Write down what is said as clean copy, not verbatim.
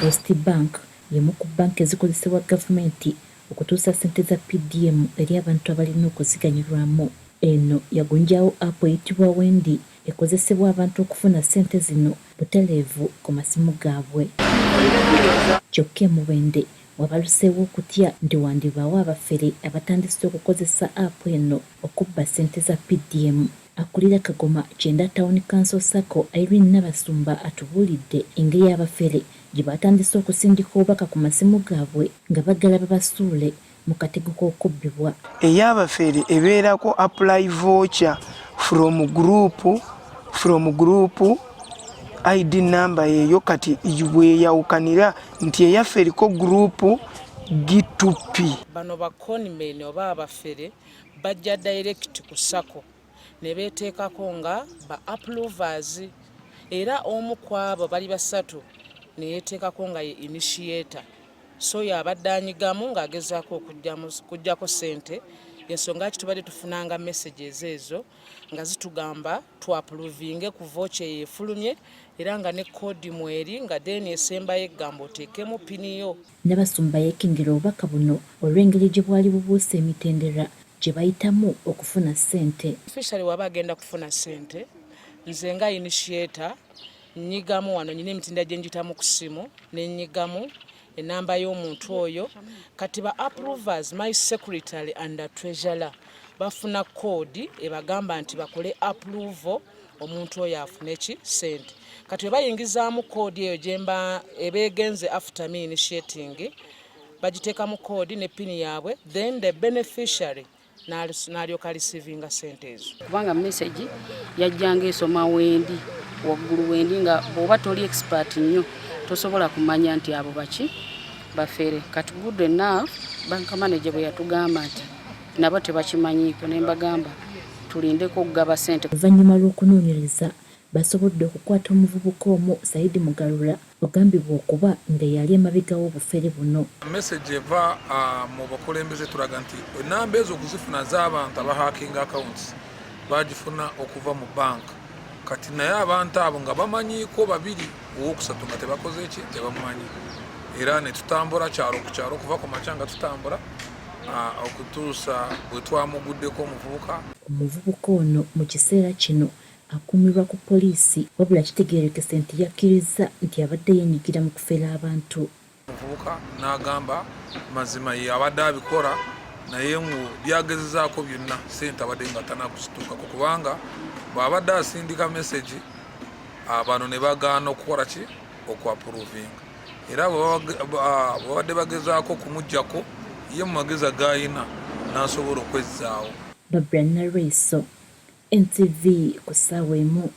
Post Bank y'emu ku banka ezikozesebwa gavumenti okutuusa ssente za PDM eri abantu abalina okuziganyirwamu. Eno yagunjawo app eyitibwa Wendi ekozesebwa abantu okufuna ssente zino buteleevu ku masimu gaabwe. Kyokka Muwende wabaluseewo okutya nti wandibaawo abafere abatandise okukozesa app eno okubba ssente za PDM. Akulira Kagoma Kyenda Town Council Sacco Irene Nabasumba atubuulidde engeri abafere gye batandise okusindika obubaka ku masimu gaabwe nga baggala babasuule mu katego k'okubbibwa. Ey'abafere ebeerako apply voucher from group ID number yeyo kati bweyawukanira nti eyaffe eriko group G2P. Bano bakonimeni oba abafere bajja direct ku Sacco ne beeteekako nga ba approvers era omu ku abo bali basatu ne yeeteekako nga ye initiator. So yabadde anyigamu ng'agezaako okuggyako ssente. Ensonga ki tubadde tufunanga messages ezo nga zitugamba twappruvinge ku voucher yeefulumye era nga ne kkoodi mweri nga deni esembayo egamba oteekemu pini yo. Nabasumba yeekengera obubaka buno olw'engeri gye bwali bubuusa emitendera gye bayitamu okufuna ssente. Officially waba agenda kufuna ssente, nze nga initiator nnyigamu wano nyina emitendera gye njitamu ku ssimu ne nnyigamu enamba y'omuntu oyo. Kati ba approvers, my secretary and treasurer bafuna koodi ebagamba nti bakole approval omuntu oyo afune ki ssente. Kati we bayingizaamu koodi eyo gyemba ebeegenze after me initiating bagiteekamu koodi ne pini yaabwe, then the beneficiary n'alyoka receivinga ssente ezo. Kubanga message yajjanga esoma Wendi waggulu Wendi nga bw'oba toli expert nnyo tosobola kumanya nti abo baki bafere. Kati good enough bank manager bwe yatugamba nti nabo tebakimanyiiko ne mbagamba tulindeko okugaba ssente. Oluvannyuma lw'okunoonyereza basobodde okukwata omuvubuka omu Saidi Mugalula ogambibwa okuba nga yali emabega w'obufere buno. Message eva mu bakulembeze tulaga nti enamba ezo okuzifuna z'abantu abahakinga accounts bagifuna okuva mu banka. Kati naye abantu abo nga bamanyiiko babiri ow'okusatu nga tebakoze eki tebamumanyi. Era ne tutambula kyalo ku kyalo kuva ku makya nga tutambula okutuusa bwe twamuguddeko omuvubuka. Omuvubuka ono mu kiseera kino akuumirwa ku poliisi wabula kitegeerekese nti yakkiriza nti abadde yeenyigira mu kufera abantu. Omuvubuka n'agamba mazima ye abadde abikola naye ngu byagezezaako byonna ssente abadde nga tanakuzituukako kubanga bw'abadde asindika message bano ne bagaana okukola ki okwapuruvinga. Era bw'abadde bagezaako kumuggyako ye mu magezi g'ayina n'asobola okwezzaawo. Barbara Nareso, NTV ku ssaawa emu.